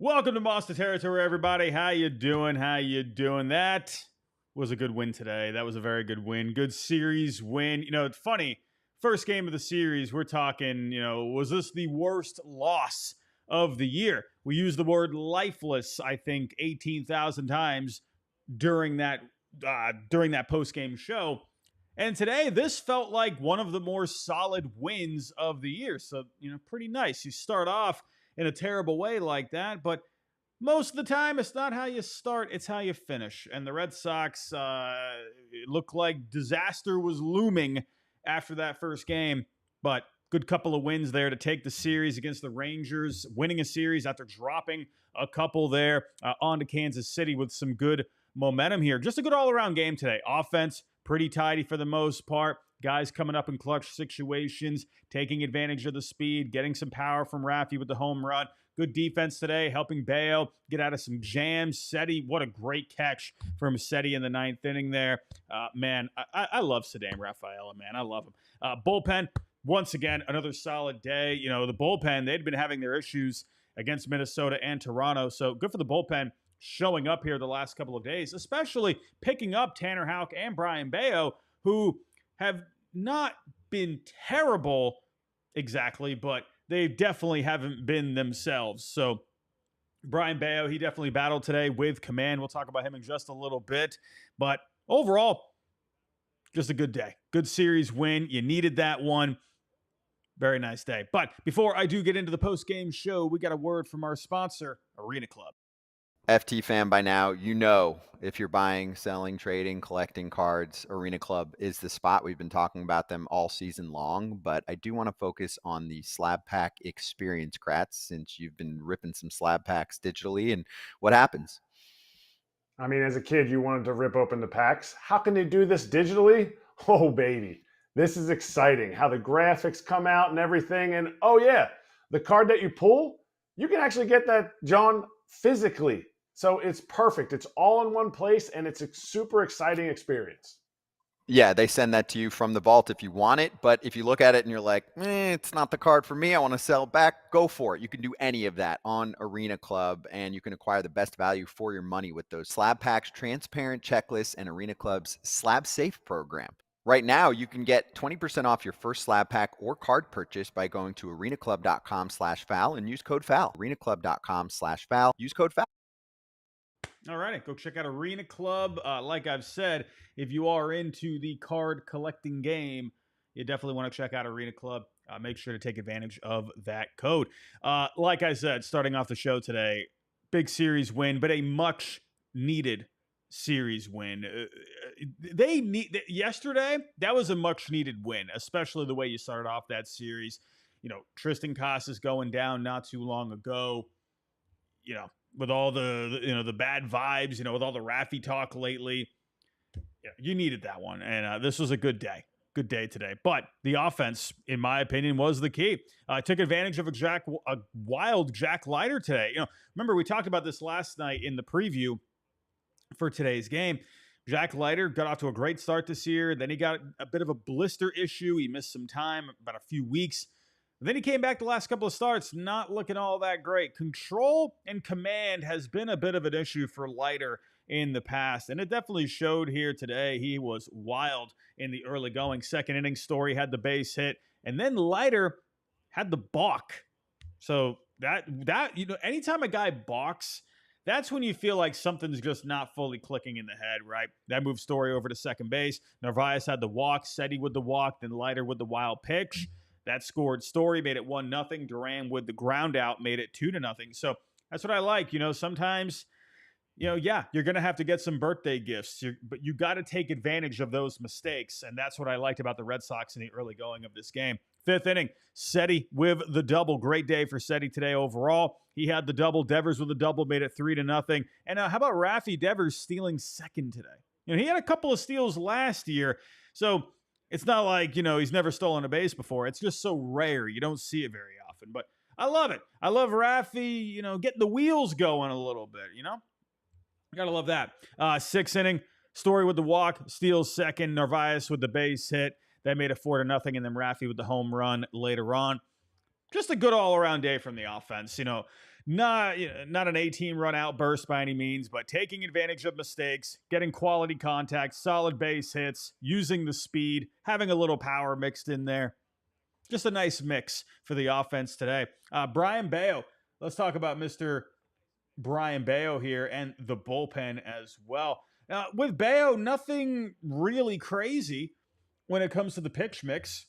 Welcome to Monster Territory, everybody. How you doing? How you doing? That was a good win today. That was a very good win. Good series win. It's funny. First game of the series, we're talking, was this the worst loss of the year? We used the word lifeless, I think, 18,000 times during that post game show. And today, this felt like one of the more solid wins of the year. So, pretty nice. You start off in a terrible way like that, but most of the time, it's not how you start, it's how you finish. And the Red Sox, it looked like disaster was looming after that first game, but good couple of wins there to take the series against the Rangers, winning a series after dropping a couple there on to Kansas City with some good momentum here. Just a good all-around game today. Offense, pretty tidy for the most part. Guys coming up in clutch situations, taking advantage of the speed, getting some power from Raffy with the home run. Good defense today, helping Bayo get out of some jams. Ceddy, what a great catch from Ceddy in the ninth inning there. Man, I love Ceddy Rafael, man. I love him. Bullpen, once again, another solid day. The bullpen, they'd been having their issues against Minnesota and Toronto, so good for the bullpen showing up here the last couple of days, especially picking up Tanner Houck and Brian Bayo, who have not been terrible exactly, but they definitely haven't been themselves. So Brian Bayo, he definitely battled today with command. We'll talk about him in just a little bit. But overall, just a good day. Good series win. You needed that one. Very nice day. But before I do get into the post-game show, we got a word from our sponsor, Arena Club. FT fan by now, if you're buying, selling, trading, collecting cards, Arena Club is the spot. We've been talking about them all season long, but I do want to focus on the slab pack experience, Kratz, since you've been ripping some slab packs digitally. And what happens? I mean, as a kid, you wanted to rip open the packs. How can they do this digitally? Oh, baby. This is exciting. How the graphics come out and everything. And oh, yeah, the card that you pull, you can actually get that, John, physically. So it's perfect. It's all in one place, and it's a super exciting experience. Yeah, they send that to you from the vault if you want it. But if you look at it and you're like, it's not the card for me, I want to sell back, go for it. You can do any of that on Arena Club, and you can acquire the best value for your money with those slab packs, transparent checklists, and Arena Club's Slab Safe program. Right now, you can get 20% off your first slab pack or card purchase by going to arenaclub.com/FAL and use code FAL. arenaclub.com/FAL. Use code FAL. All right, go check out Arena Club. Like I've said, if you are into the card collecting game, you definitely want to check out Arena Club. Make sure to take advantage of that code. Like I said, starting off the show today, big series win, but a much needed series win. Yesterday, that was a much needed win, especially the way you started off that series. Tristan Casas going down not too long ago. With all the bad vibes, with all the Raffy talk lately, you needed that one. And this was a good day. Good day today. But the offense, in my opinion, was the key. Took advantage of a wild Jack Leiter today. Remember, we talked about this last night in the preview for today's game. Jack Leiter got off to a great start this year. Then he got a bit of a blister issue. He missed some time, about a few weeks. Then he came back the last couple of starts, not looking all that great. Control and command has been a bit of an issue for Leiter in the past, and it definitely showed here today. He was wild in the early going. Second inning, Story had the base hit, and then Leiter had the balk. So that anytime a guy balks, that's when you feel like something's just not fully clicking in the head, right? That moved Story over to second base. Narvaez had the walk, Ceddy with the walk, then Leiter with the wild pitch. That scored Story, made it 1-0. Duran with the ground out made it 2-0. So that's what I like. Sometimes, you're going to have to get some birthday gifts, but you got to take advantage of those mistakes. And that's what I liked about the Red Sox in the early going of this game. Fifth inning, Ceddy with the double. Great day for Ceddy today overall. He had the double. Devers with the double, made it 3-0. And how about Raffy Devers stealing second today? He had a couple of steals last year. So it's not like, he's never stolen a base before. It's just so rare. You don't see it very often. But I love it. I love Raffy, getting the wheels going a little bit, Gotta love that. Sixth inning, Story with the walk, steals second. Narvaez with the base hit. That made it 4-0, and then Raffy with the home run later on. just a good all-around day from the offense. Not an 18-run outburst by any means, but taking advantage of mistakes, getting quality contact, solid base hits, using the speed, having a little power mixed in there. Just a nice mix for the offense today. Brayan Bello. Let's talk about Mr. Brayan Bello here and the bullpen as well. With Bello, nothing really crazy when it comes to the pitch mix.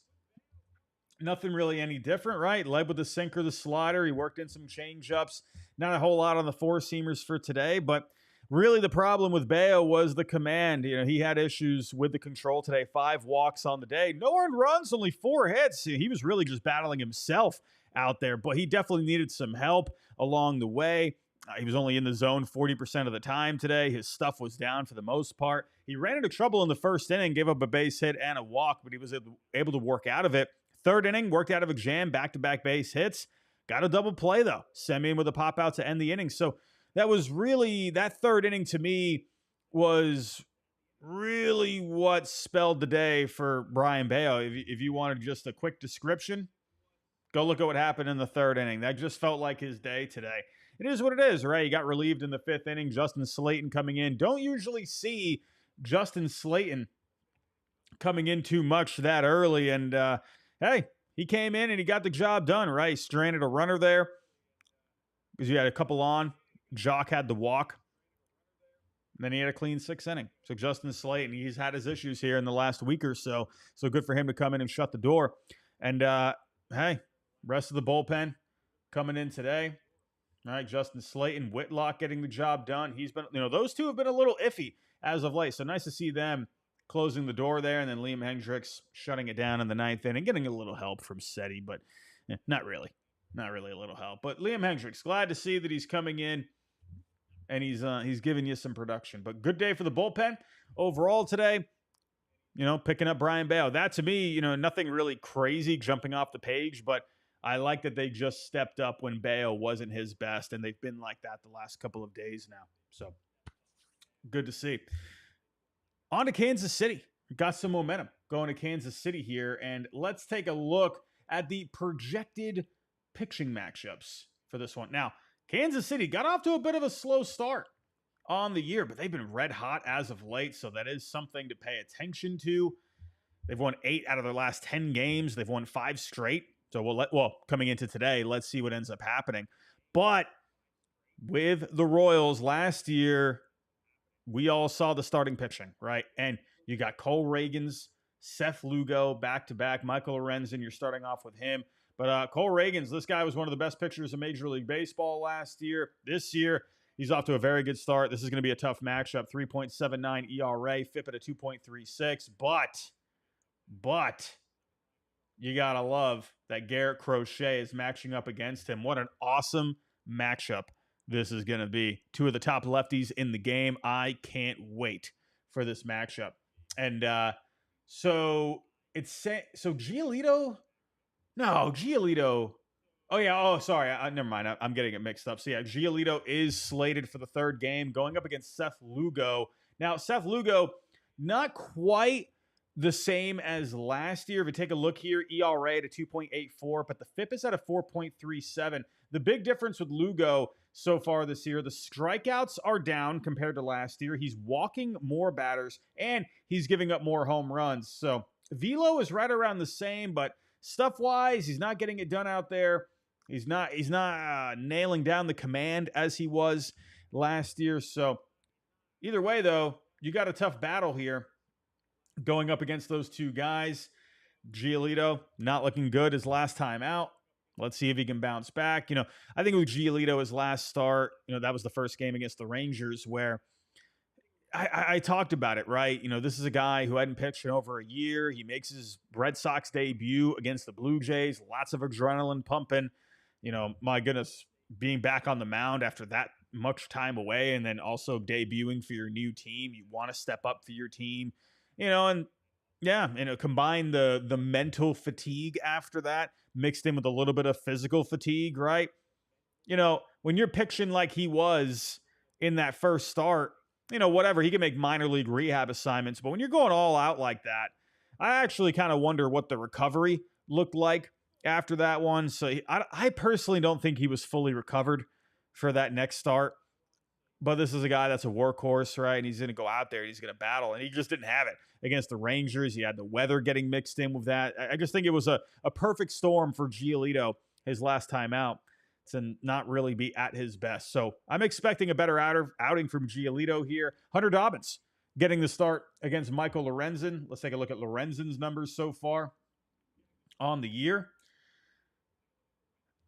Nothing really any different, right? Led with the sinker, the slider. He worked in some change-ups. Not a whole lot on the four-seamers for today, but really the problem with Bello was the command. He had issues with the control today. 5 walks on the day. No earned runs, only 4 hits. He was really just battling himself out there, but he definitely needed some help along the way. He was only in the zone 40% of the time today. His stuff was down for the most part. He ran into trouble in the first inning, gave up a base hit and a walk, but he was able to work out of it. Third inning, worked out of a jam, back-to-back base hits. Got a double play, though. Semien with a pop-out to end the inning. So that third inning to me was really what spelled the day for Brayan Bello. If you wanted just a quick description, go look at what happened in the third inning. That just felt like his day today. It is what it is, right? He got relieved in the 5th inning. Justin Slayton coming in. Don't usually see Justin Slayton coming in too much that early, and hey, he came in and he got the job done, right? He stranded a runner there because you had a couple on. Jock had the walk. And then he had a clean 6th inning. So Justin Slayton, he's had his issues here in the last week or so. So good for him to come in and shut the door. And hey, rest of the bullpen coming in today. All right, Justin Slayton, Whitlock getting the job done. He's been, those two have been a little iffy as of late. So nice to see them closing the door there, and then Liam Hendriks shutting it down in the 9th inning, getting a little help from Ceddy, but not really a little help. But Liam Hendriks, glad to see that he's coming in and he's giving you some production. But good day for the bullpen overall today. Picking up Brayan Bello. That to me, nothing really crazy jumping off the page, but I like that they just stepped up when Bello wasn't his best, and they've been like that the last couple of days now. So good to see. On to Kansas City. Got some momentum going to Kansas City here, and let's take a look at the projected pitching matchups for this one. Now, Kansas City got off to a bit of a slow start on the year, but they've been red hot as of late, so that is something to pay attention to. They've won 8 out of their last 10 games. They've won 5 straight. So coming into today, let's see what ends up happening. But with the Royals last year, we all saw the starting pitching, right? And you got Cole Ragans, Seth Lugo back-to-back. Michael Lorenzen, you're starting off with him. But Cole Ragans, this guy was one of the best pitchers in Major League Baseball last year. This year, he's off to a very good start. This is going to be a tough matchup. 3.79 ERA, FIP at a 2.36. But you got to love that Garrett Crochet is matching up against him. What an awesome matchup this is going to be. 2 of the top lefties in the game. I can't wait for this matchup. And so Giolito. No, Giolito. Oh, yeah. Oh, sorry. Never mind. I'm getting it mixed up. So, yeah, Giolito is slated for the 3rd game going up against Seth Lugo. Now, Seth Lugo, not quite the same as last year. If you take a look here, ERA at a 2.84, but the FIP is at a 4.37. The big difference with Lugo so far this year, the strikeouts are down compared to last year. He's walking more batters, and he's giving up more home runs. So velo is right around the same, but stuff-wise, he's not getting it done out there. He's not nailing down the command as he was last year. So either way, though, you got a tough battle here going up against those 2 guys. Giolito not looking good his last time out. Let's see if he can bounce back. I think with Giolito, his last start, that was the first game against the Rangers where I talked about it, right? This is a guy who hadn't pitched in over a year. He makes his Red Sox debut against the Blue Jays. Lots of adrenaline pumping. My goodness, being back on the mound after that much time away and then also debuting for your new team. You want to step up for your team, and yeah, combine the mental fatigue after that mixed in with a little bit of physical fatigue, right? When you're pitching like he was in that first start, whatever, he can make minor league rehab assignments. But when you're going all out like that, I actually kind of wonder what the recovery looked like after that one. So I personally don't think he was fully recovered for that next start. But this is a guy that's a workhorse, right? And he's going to go out there and he's going to battle. And he just didn't have it against the Rangers. He had the weather getting mixed in with that. I just think it was a perfect storm for Giolito his last time out to not really be at his best. So I'm expecting a better outing from Giolito here. Hunter Dobbins getting the start against Michael Lorenzen. Let's take a look at Lorenzen's numbers so far on the year.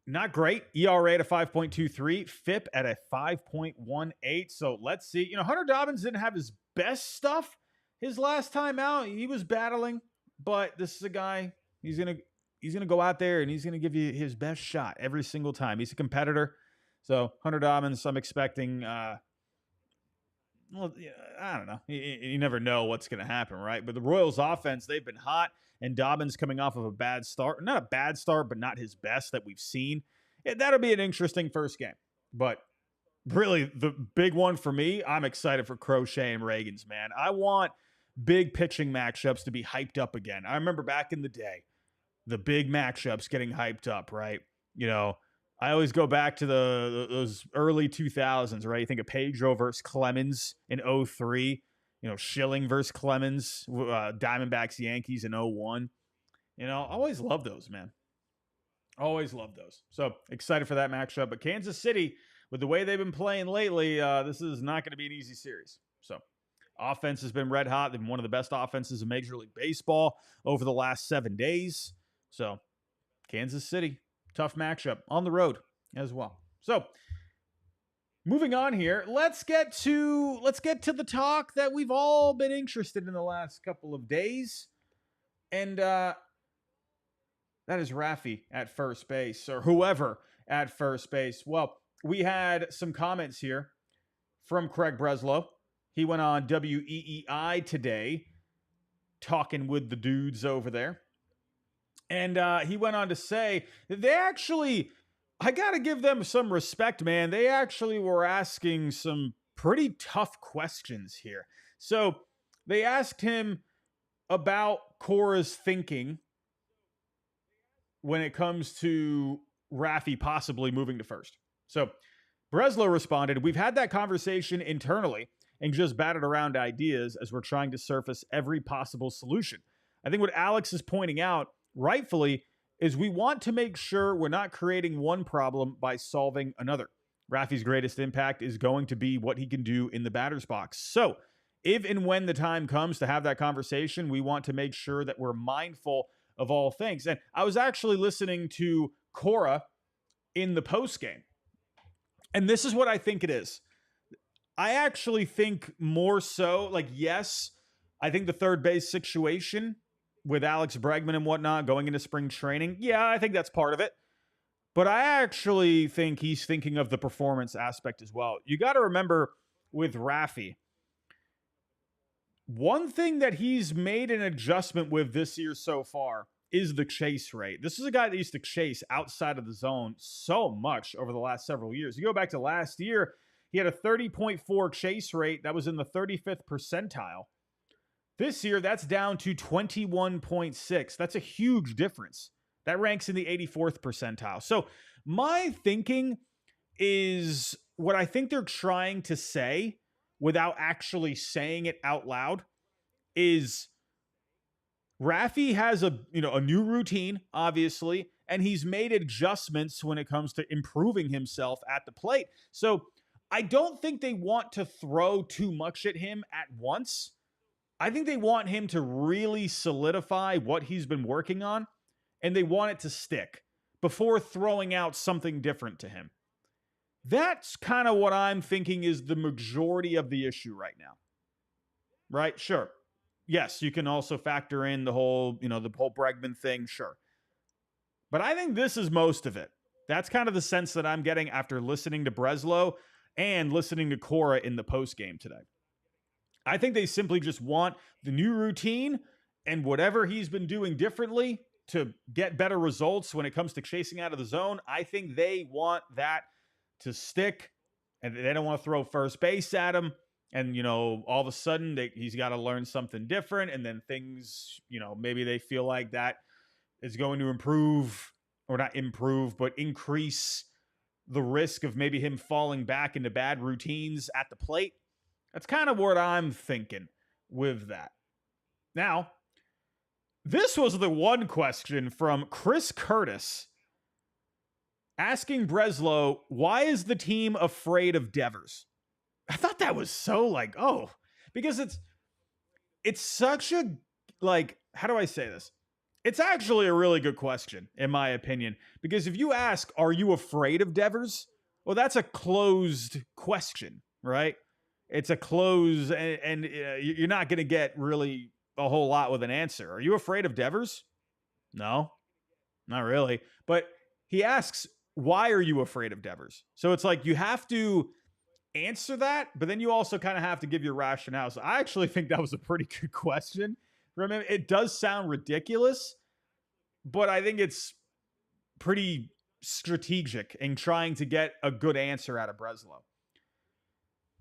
Not great. ERA at a 5.23, FIP at a 5.18. So let's see. Hunter Dobbins didn't have his best stuff his last time out. He was battling, but this is a guy, he's gonna go out there and he's gonna give you his best shot every single time. He's a competitor. So Hunter Dobbins, I'm expecting well, I don't know. You never know what's going to happen, right? But the Royals offense, they've been hot, and Dobbins coming off of a bad start. Not a bad start, but not his best that we've seen. That'll be an interesting first game. But really, the big one for me, I'm excited for Crochet and Reagans, man. I want big pitching matchups to be hyped up again. I remember back in the day, the big matchups getting hyped up, right? I always go back to those early 2000s, right? You think of Pedro versus Clemens in 03, Schilling versus Clemens, Diamondbacks, Yankees in 01. Always love those, man. Always love those. So excited for that matchup. But Kansas City, with the way they've been playing lately, this is not going to be an easy series. So offense has been red hot. They've been one of the best offenses in Major League Baseball over the last 7 days. So Kansas City, tough matchup on the road as well. So moving on here, let's get to the talk that we've all been interested in the last couple of days. And that is Raffy at first base, or whoever at first base. Well, we had some comments here from Craig Breslow. He went on WEEI today, talking with the dudes over there. And he went on to say that they actually, I got to give them some respect, man. They actually were asking some pretty tough questions here. So they asked him about Cora's thinking when it comes to Raffy possibly moving to first. So Breslow responded, "We've had that conversation internally and just batted around ideas as we're trying to surface every possible solution. I think what Alex is pointing out, rightfully, is we want to make sure we're not creating one problem by solving another. Raffy's greatest impact is going to be what he can do in the batter's box. So if and when the time comes to have that conversation, we want to make sure that we're mindful of all things." And I was actually listening to Cora in the post game, and this is what I think it is. I actually think more so, yes, I think the third base situation with Alex Bregman and whatnot going into spring training, yeah, I think that's part of it. But I actually think he's thinking of the performance aspect as well. You got to remember with Raffy, one thing that he's made an adjustment with this year so far is the chase rate. This is a guy that used to chase outside of the zone so much over the last several years. You go back to last year, he had a 30.4 chase rate that was in the 35th percentile. This year, that's down to 21.6. That's a huge difference. That ranks in the 84th percentile. So my thinking is what I think they're trying to say without actually saying it out loud is Raffy has a new routine, obviously, and he's made adjustments when it comes to improving himself at the plate. So I don't think they want to throw too much at him at once. I think they want him to really solidify what he's been working on, and they want it to stick before throwing out something different to him. That's kind of what I'm thinking is the majority of the issue right now. Right? Sure. Yes, you can also factor in the whole Bregman thing, sure. But I think this is most of it. That's kind of the sense that I'm getting after listening to Breslow and listening to Cora in the postgame today. I think they simply just want the new routine and whatever he's been doing differently to get better results when it comes to chasing out of the zone. I think they want that to stick, and they don't want to throw first base at him. And, all of a sudden he's got to learn something different. And then things, maybe they feel like that is going to improve or not improve, but increase the risk of maybe him falling back into bad routines at the plate. That's kind of what I'm thinking with that. Now, this was the one question from Chris Curtis asking Breslow, why is the team afraid of Devers? I thought that was so like, oh, because it's such a, like, how do I say this? It's actually a really good question, in my opinion, because if you ask, are you afraid of Devers? Well, that's a closed question, right? It's a close, and you're not going to get really a whole lot with an answer. Are you afraid of Devers? No, not really. But he asks, why are you afraid of Devers? So it's like you have to answer that, but then you also kind of have to give your rationale. So I actually think that was a pretty good question. Remember, it does sound ridiculous, but I think it's pretty strategic in trying to get a good answer out of Breslow.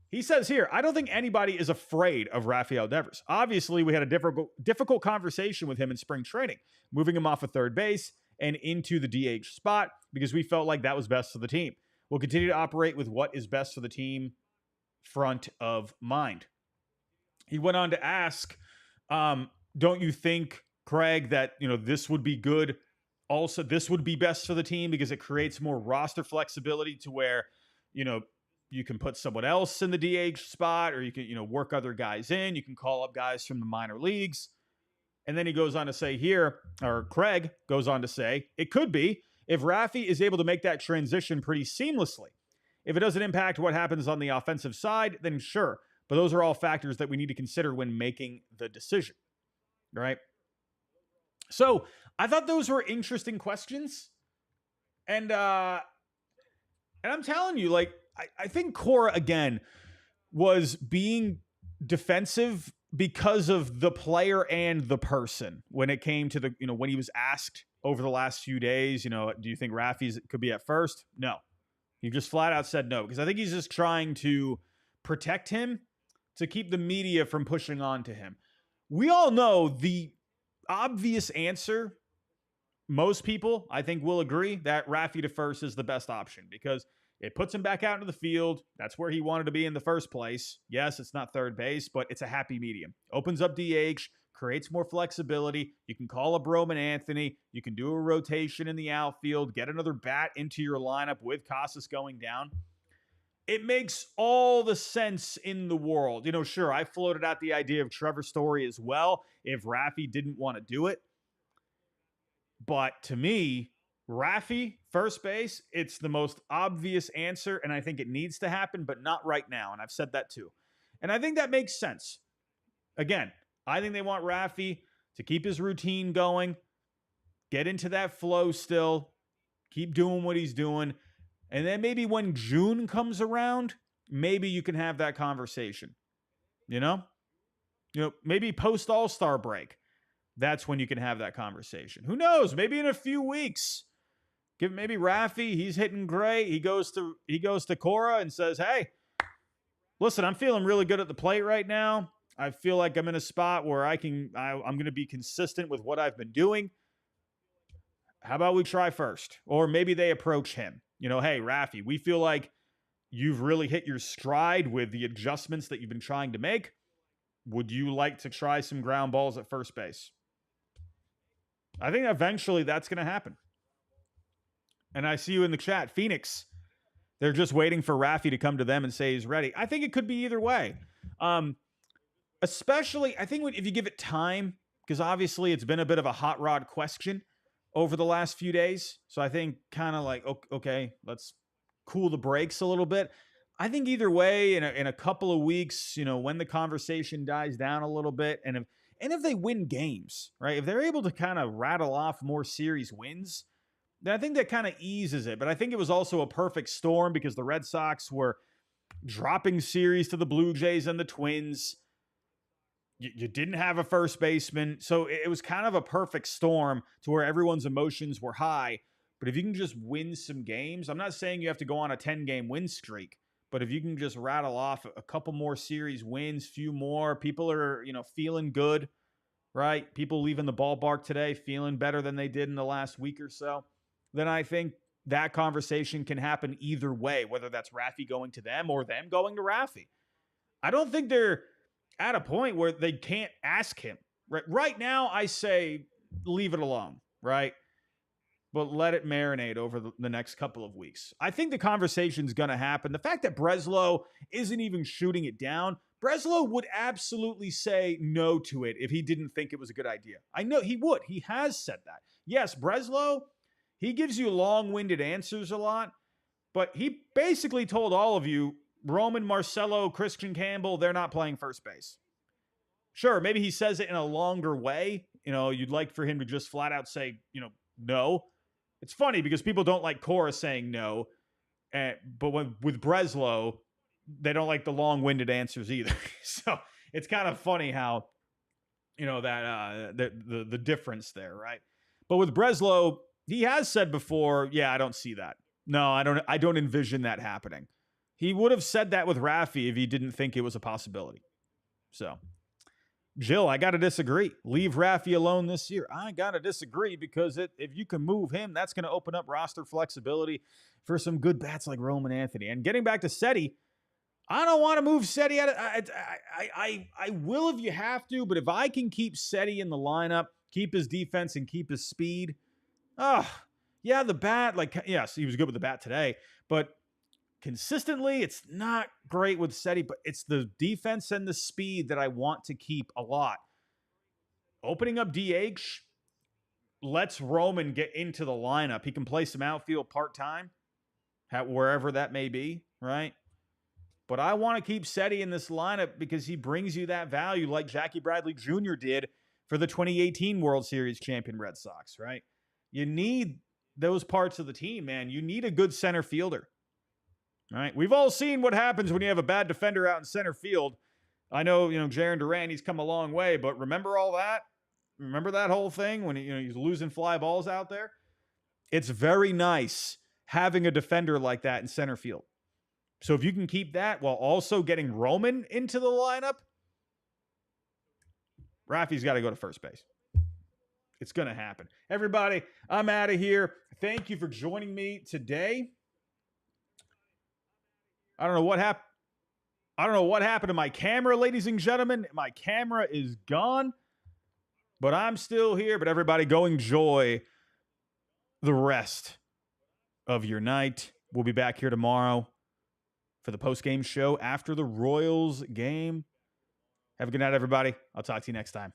He says here, I don't think anybody is afraid of Rafael Devers. Obviously, we had a difficult conversation with him in spring training, moving him off of third base and into the DH spot because we felt like that was best for the team. We'll continue to operate with what is best for the team front of mind. He went on to ask, don't you think, Craig, that this would be good? Also, this would be best for the team because it creates more roster flexibility to where, you can put someone else in the DH spot, or you can, work other guys in. You can call up guys from the minor leagues. And then he goes on to say here, or Craig goes on to say, it could be if Raffy is able to make that transition pretty seamlessly. If it doesn't impact what happens on the offensive side, then sure. But those are all factors that we need to consider when making the decision, right? So I thought those were interesting questions. And I'm telling you, like, I think Cora, again, was being defensive because of the player and the person when it came to the, when he was asked over the last few days, do you think Raffy could be at first? No. He just flat out said no, because I think he's just trying to protect him to keep the media from pushing on to him. We all know the obvious answer. Most people, I think, will agree that Raffy to first is the best option because it puts him back out into the field. That's where he wanted to be in the first place. Yes, it's not third base, but it's a happy medium. Opens up DH, creates more flexibility. You can call up Roman Anthony. You can do a rotation in the outfield, get another bat into your lineup with Casas going down. It makes all the sense in the world. Sure, I floated out the idea of Trevor Story as well if Raffy didn't want to do it. But to me, Raffy, first base, it's the most obvious answer, and I think it needs to happen, but not right now, and I've said that too. And I think that makes sense. Again, I think they want Raffy to keep his routine going, get into that flow still, keep doing what he's doing, and then maybe when June comes around, maybe you can have that conversation. Maybe post All-Star break. That's when you can have that conversation. Who knows? Maybe in a few weeks. Give maybe Raffy, he's hitting great. He goes to Cora and says, hey, listen, I'm feeling really good at the plate right now. I feel like I'm in a spot where I'm going to be consistent with what I've been doing. How about we try first? Or maybe they approach him. Hey, Raffy, we feel like you've really hit your stride with the adjustments that you've been trying to make. Would you like to try some ground balls at first base? I think eventually that's going to happen. And I see you in the chat. Phoenix, they're just waiting for Raffy to come to them and say he's ready. I think it could be either way. Especially, I think if you give it time, because obviously it's been a bit of a hot rod question over the last few days. So I think kind of like, okay, let's cool the brakes a little bit. I think either way, in a couple of weeks, when the conversation dies down a little bit, and if they win games, right? If they're able to kind of rattle off more series wins, then I think that kind of eases it. But I think it was also a perfect storm because the Red Sox were dropping series to the Blue Jays and the Twins. You didn't have a first baseman. So it was kind of a perfect storm to where everyone's emotions were high. But if you can just win some games, I'm not saying you have to go on a 10-game win streak, but if you can just rattle off a couple more series wins, few more, people are, feeling good, right? People leaving the ballpark today feeling better than they did in the last week or so. then I think that conversation can happen either way, whether that's Raffy going to them or them going to Raffy. I don't think they're at a point where they can't ask him. Right now, I say leave it alone, right? But let it marinate over the next couple of weeks. I think the conversation's going to happen. The fact that Breslow isn't even shooting it down, Breslow would absolutely say no to it if he didn't think it was a good idea. I know he would. He has said that. Yes, Breslow, he gives you long-winded answers a lot, but he basically told all of you, Roman, Marcelo, Christian Campbell, they're not playing first base. Sure, maybe he says it in a longer way. You'd like for him to just flat out say, no. It's funny because people don't like Cora saying no, but with Breslow, they don't like the long-winded answers either. So it's kind of funny how, that the difference there, right? But with Breslow, he has said before, yeah, I don't see that. No, I don't envision that happening. He would have said that with Raffy if he didn't think it was a possibility. So, Jill, I got to disagree. Leave Raffy alone this year. I got to disagree because if you can move him, that's going to open up roster flexibility for some good bats like Roman Anthony. And getting back to Ceddy, I don't want to move Ceddy out. I will if you have to, but if I can keep Ceddy in the lineup, keep his defense and keep his speed, yeah, the bat, yes, he was good with the bat today, but consistently, it's not great with Ceddy, but it's the defense and the speed that I want to keep a lot. Opening up DH lets Roman get into the lineup. He can play some outfield part-time, wherever that may be, right? But I want to keep Ceddy in this lineup because he brings you that value like Jackie Bradley Jr. did for the 2018 World Series champion Red Sox, right? You need those parts of the team, man. You need a good center fielder. All right, we've all seen what happens when you have a bad defender out in center field. I know, Jarren Duran, he's come a long way, but remember all that? Remember that whole thing when he's losing fly balls out there? It's very nice having a defender like that in center field. So if you can keep that while also getting Roman into the lineup, Raffy's got to go to first base. It's going to happen. Everybody, I'm out of here. Thank you for joining me today. I don't know what happened. I don't know what happened to my camera, ladies and gentlemen. My camera is gone, but I'm still here. But everybody, go enjoy the rest of your night. We'll be back here tomorrow for the post-game show after the Royals game. Have a good night, everybody. I'll talk to you next time.